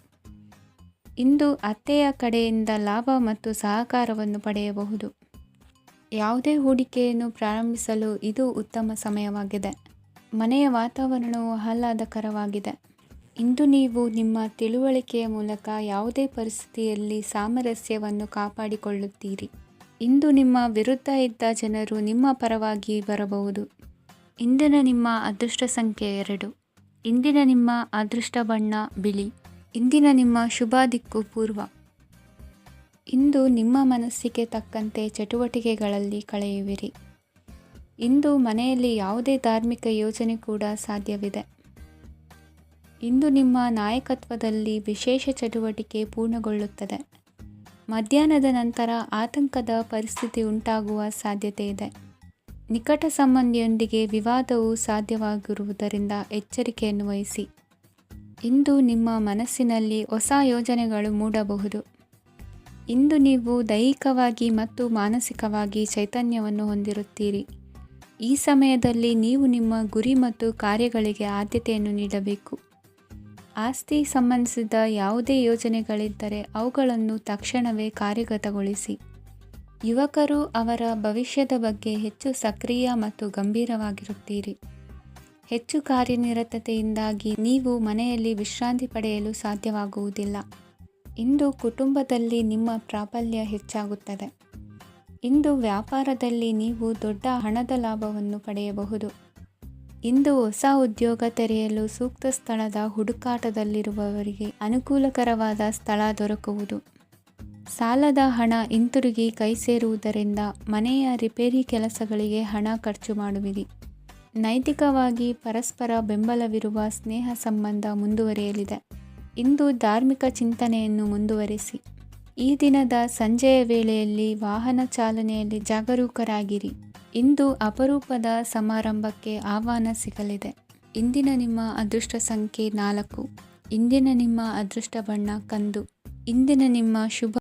ಇಂದು ಅತ್ತೆಯ ಕಡೆಯಿಂದ ಲಾಭ ಮತ್ತು ಸಹಕಾರವನ್ನು ಪಡೆಯಬಹುದು. ಯಾವುದೇ ಹೂಡಿಕೆಯನ್ನು ಪ್ರಾರಂಭಿಸಲು ಇದು ಉತ್ತಮ ಸಮಯವಾಗಿದೆ. ಮನೆಯ ವಾತಾವರಣವು ಆಹ್ಲಾದಕರವಾಗಿದೆ. ಇಂದು ನೀವು ನಿಮ್ಮ ತಿಳುವಳಿಕೆಯ ಮೂಲಕ ಯಾವುದೇ ಪರಿಸ್ಥಿತಿಯಲ್ಲಿ ಸಾಮರಸ್ಯವನ್ನು ಕಾಪಾಡಿಕೊಳ್ಳುತ್ತೀರಿ. ಇಂದು ನಿಮ್ಮ ವಿರುದ್ಧ ಇದ್ದ ಜನರು ನಿಮ್ಮ ಪರವಾಗಿ ಬರಬಹುದು. ಇಂದಿನ ನಿಮ್ಮ ಅದೃಷ್ಟ ಸಂಖ್ಯೆ 2. ಇಂದಿನ ನಿಮ್ಮ ಅದೃಷ್ಟ ಬಣ್ಣ ಬಿಳಿ. ಇಂದಿನ ನಿಮ್ಮ ಶುಭ ದಿಕ್ಕು ಪೂರ್ವ. ಇಂದು ನಿಮ್ಮ ಮನಸ್ಸಿಗೆ ತಕ್ಕಂತೆ ಚಟುವಟಿಕೆಗಳಲ್ಲಿ ಕಳೆಯುವಿರಿ. ಇಂದು ಮನೆಯಲ್ಲಿ ಯಾವುದೇ ಧಾರ್ಮಿಕ ಯೋಜನೆ ಕೂಡ ಸಾಧ್ಯವಿದೆ. ಇಂದು ನಿಮ್ಮ ನಾಯಕತ್ವದಲ್ಲಿ ವಿಶೇಷ ಚಟುವಟಿಕೆ ಪೂರ್ಣಗೊಳ್ಳುತ್ತದೆ. ಮಧ್ಯಾಹ್ನದ ನಂತರ ಆತಂಕದ ಪರಿಸ್ಥಿತಿ ಉಂಟಾಗುವ ಸಾಧ್ಯತೆ ಇದೆ. ನಿಕಟ ಸಂಬಂಧಿಯೊಂದಿಗೆ ವಿವಾದವು ಸಾಧ್ಯವಾಗಿರುವುದರಿಂದ ಎಚ್ಚರಿಕೆಯನ್ನು ವಹಿಸಿ. ಇಂದು ನಿಮ್ಮ ಮನಸ್ಸಿನಲ್ಲಿ ಹೊಸ ಯೋಜನೆಗಳು ಮೂಡಬಹುದು. ಇಂದು ನೀವು ದೈಹಿಕವಾಗಿ ಮತ್ತು ಮಾನಸಿಕವಾಗಿ ಚೈತನ್ಯವನ್ನು ಹೊಂದಿರುತ್ತೀರಿ. ಈ ಸಮಯದಲ್ಲಿ ನೀವು ನಿಮ್ಮ ಗುರಿ ಮತ್ತು ಕಾರ್ಯಗಳಿಗೆ ಆದ್ಯತೆಯನ್ನು ನೀಡಬೇಕು. ಆಸ್ತಿ ಸಂಬಂಧಿಸಿದ ಯಾವುದೇ ಯೋಜನೆಗಳಿದ್ದರೆ ಅವುಗಳನ್ನು ತಕ್ಷಣವೇ ಕಾರ್ಯಗತಗೊಳಿಸಿ. ಯುವಕರು ಅವರ ಭವಿಷ್ಯದ ಬಗ್ಗೆ ಹೆಚ್ಚು ಸಕ್ರಿಯ ಮತ್ತು ಗಂಭೀರವಾಗಿರುತ್ತೀರಿ. ಹೆಚ್ಚು ಕಾರ್ಯನಿರತತೆಯಿಂದಾಗಿ ನೀವು ಮನೆಯಲ್ಲಿ ವಿಶ್ರಾಂತಿ ಪಡೆಯಲು ಸಾಧ್ಯವಾಗುವುದಿಲ್ಲ. ಇಂದು ಕುಟುಂಬದಲ್ಲಿ ನಿಮ್ಮ ಪ್ರಾಬಲ್ಯ ಹೆಚ್ಚಾಗುತ್ತದೆ. ಇಂದು ವ್ಯಾಪಾರದಲ್ಲಿ ನೀವು ದೊಡ್ಡ ಹಣದ ಲಾಭವನ್ನು ಪಡೆಯಬಹುದು. ಇಂದು ಹೊಸ ಉದ್ಯೋಗ ತೆರೆಯಲು ಸೂಕ್ತ ಸ್ಥಳದ ಹುಡುಕಾಟದಲ್ಲಿರುವವರಿಗೆ ಅನುಕೂಲಕರವಾದ ಸ್ಥಳ ದೊರಕುವುದು. ಸಾಲದ ಹಣ ಹಿಂತಿರುಗಿ ಕೈ ಸೇರುವುದರಿಂದ ಮನೆಯ ರಿಪೇರಿ ಕೆಲಸಗಳಿಗೆ ಹಣ ಖರ್ಚು ಮಾಡುವಿರಿ. ನೈತಿಕವಾಗಿ ಪರಸ್ಪರ ಬೆಂಬಲವಿರುವ ಸ್ನೇಹ ಸಂಬಂಧ ಮುಂದುವರಿಯಲಿದೆ. ಇಂದು ಧಾರ್ಮಿಕ ಚಿಂತನೆಯನ್ನು ಮುಂದುವರಿಸಿ. ಈ ದಿನದ ಸಂಜೆಯ ವೇಳೆಯಲ್ಲಿ ವಾಹನ ಚಾಲನೆಯಲ್ಲಿ ಜಾಗರೂಕರಾಗಿರಿ. ಇಂದು ಅಪರೂಪದ ಸಮಾರಂಭಕ್ಕೆ ಆಹ್ವಾನ ಸಿಗಲಿದೆ. ಇಂದಿನ ನಿಮ್ಮ ಅದೃಷ್ಟ ಸಂಖ್ಯೆ 4. ಇಂದಿನ ನಿಮ್ಮ ಅದೃಷ್ಟ ಬಣ್ಣ ಕಂದು. ಇಂದಿನ ನಿಮ್ಮ ಶುಭ